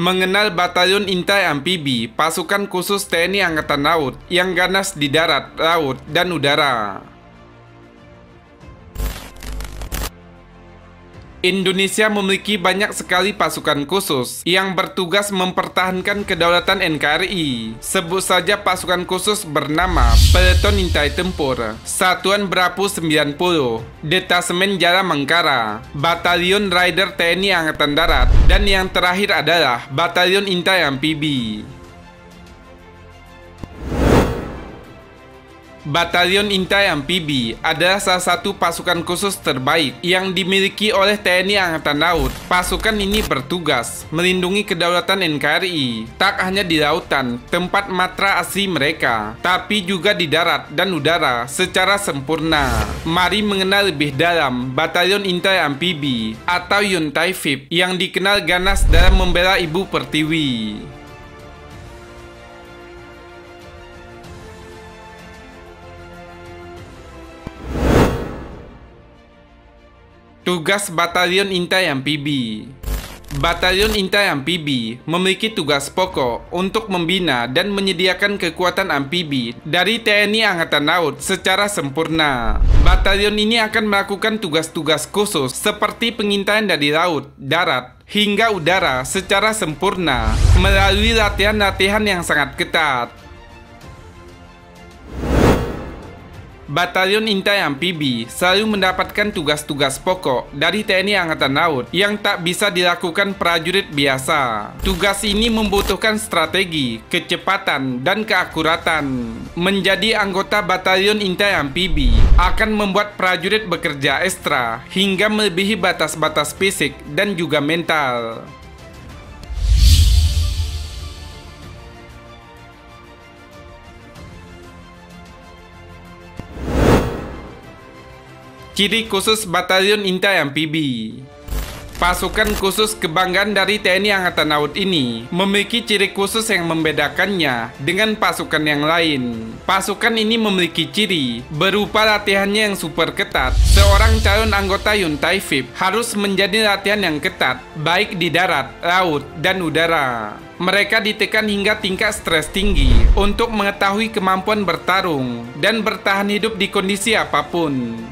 mengenal Batalion Intai Amfibi, pasukan khusus TNI Angkatan Laut yang ganas di darat, laut, dan udara. Indonesia memiliki banyak sekali pasukan khusus yang bertugas mempertahankan kedaulatan NKRI. Sebut saja pasukan khusus bernama Peleton Intai Tempur, Satuan Berapu 90, Detasemen Jara Mangkara, Batalion Rider TNI Angkatan Darat, dan yang terakhir adalah Batalion Intai Amfibi. Batalion Intai Amfibi adalah salah satu pasukan khusus terbaik yang dimiliki oleh TNI Angkatan Laut. Pasukan ini bertugas melindungi kedaulatan NKRI, tak hanya di lautan, tempat matra asli mereka, tapi juga di darat dan udara secara sempurna. Mari mengenal lebih dalam Batalion Intai Amfibi atau Yuntaifib yang dikenal ganas dalam membela Ibu Pertiwi. Tugas Batalion Intai Amfibi. Batalion Intai Amfibi memiliki tugas pokok untuk membina dan menyediakan kekuatan amfibi dari TNI Angkatan Laut secara sempurna. Batalion ini akan melakukan tugas-tugas khusus seperti pengintaian dari laut, darat, hingga udara secara sempurna melalui latihan-latihan yang sangat ketat. Batalion Intai Amfibi selalu mendapatkan tugas-tugas pokok dari TNI Angkatan Laut yang tak bisa dilakukan prajurit biasa. Tugas ini membutuhkan strategi, kecepatan, dan keakuratan. Menjadi anggota Batalion Intai Amfibi akan membuat prajurit bekerja ekstra hingga melebihi batas-batas fisik dan juga mental. Ciri khusus Batalion Intai Amfibi. Pasukan khusus kebanggaan dari TNI Angkatan Laut ini memiliki ciri khusus yang membedakannya dengan pasukan yang lain. Pasukan ini memiliki ciri berupa latihannya yang super ketat. Seorang calon anggota Yuntaifib harus menjadi latihan yang ketat, baik di darat, laut, dan udara. Mereka ditekan hingga tingkat stres tinggi untuk mengetahui kemampuan bertarung dan bertahan hidup di kondisi apapun.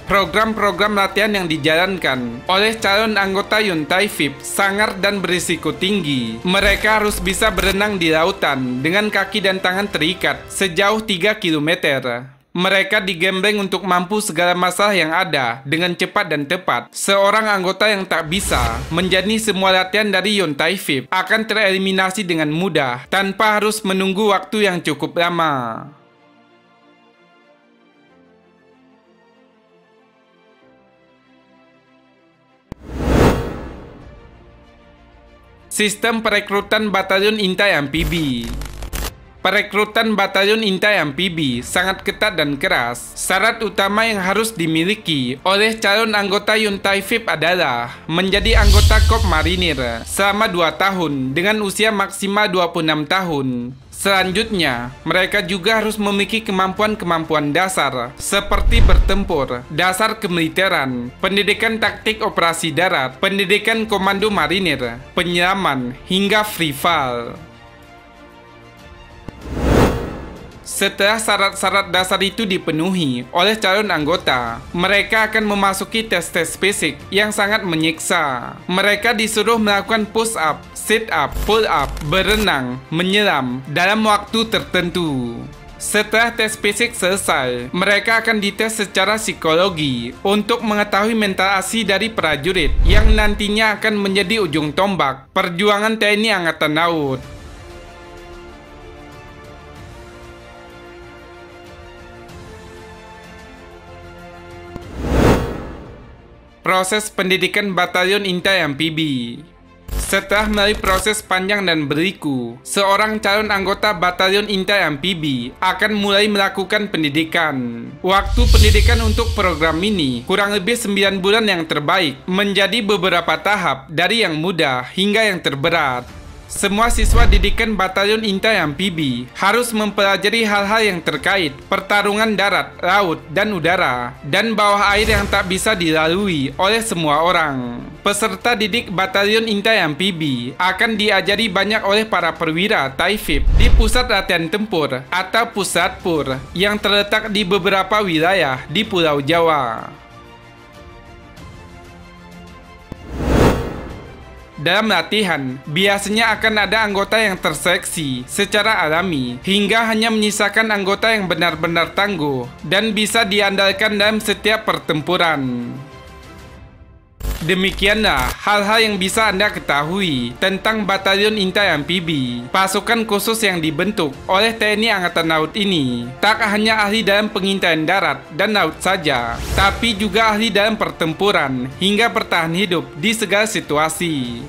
Program-program latihan yang dijalankan oleh calon anggota Yuntaifib sangar dan berisiko tinggi. Mereka harus bisa berenang di lautan dengan kaki dan tangan terikat sejauh 3 km. Mereka digembleng untuk mampu segala masalah yang ada dengan cepat dan tepat. Seorang anggota yang tak bisa menjalani semua latihan dari Yuntaifib akan tereliminasi dengan mudah tanpa harus menunggu waktu yang cukup lama. Sistem perekrutan Batalion Intai Amfibi. Perekrutan Batalion Intai Amfibi sangat ketat dan keras. Syarat utama yang harus dimiliki oleh calon anggota Yuntaifib adalah menjadi anggota Korps Marinir selama 2 tahun dengan usia maksimal 26 tahun. Selanjutnya, mereka juga harus memiliki kemampuan-kemampuan dasar seperti bertempur, dasar kemiliteran, pendidikan taktik operasi darat, pendidikan komando marinir, penyelaman, hingga free fall. Setelah syarat-syarat dasar itu dipenuhi oleh calon anggota, mereka akan memasuki tes-tes fisik yang sangat menyiksa. Mereka disuruh melakukan push up, sit up, pull up, berenang, menyelam dalam waktu tertentu. Setelah tes fisik selesai, mereka akan dites secara psikologi untuk mengetahui mental asli dari prajurit yang nantinya akan menjadi ujung tombak perjuangan TNI Angkatan Laut. Proses pendidikan Batalion Intai Amfibi. Setelah melalui proses panjang dan berliku, seorang calon anggota Batalion Intai Amfibi akan mulai melakukan pendidikan. Waktu pendidikan untuk program ini kurang lebih 9 bulan yang terbaik, menjadi beberapa tahap dari yang mudah hingga yang terberat. Semua siswa didikan Batalion Intai Amfibi harus mempelajari hal-hal yang terkait pertarungan darat, laut, dan udara, dan bawah air yang tak bisa dilalui oleh semua orang. Peserta didik Batalion Intai Amfibi akan diajari banyak oleh para perwira Taifib di Pusat Latihan Tempur atau Pusat PUR yang terletak di beberapa wilayah di Pulau Jawa. Dalam latihan, biasanya akan ada anggota yang terseleksi secara alami, hingga hanya menyisakan anggota yang benar-benar tangguh dan bisa diandalkan dalam setiap pertempuran. Demikianlah hal-hal yang bisa Anda ketahui tentang Batalion Intai Amfibi, pasukan khusus yang dibentuk oleh TNI Angkatan Laut ini. Tak hanya ahli dalam pengintaian darat dan laut saja, tapi juga ahli dalam pertempuran hingga bertahan hidup di segala situasi.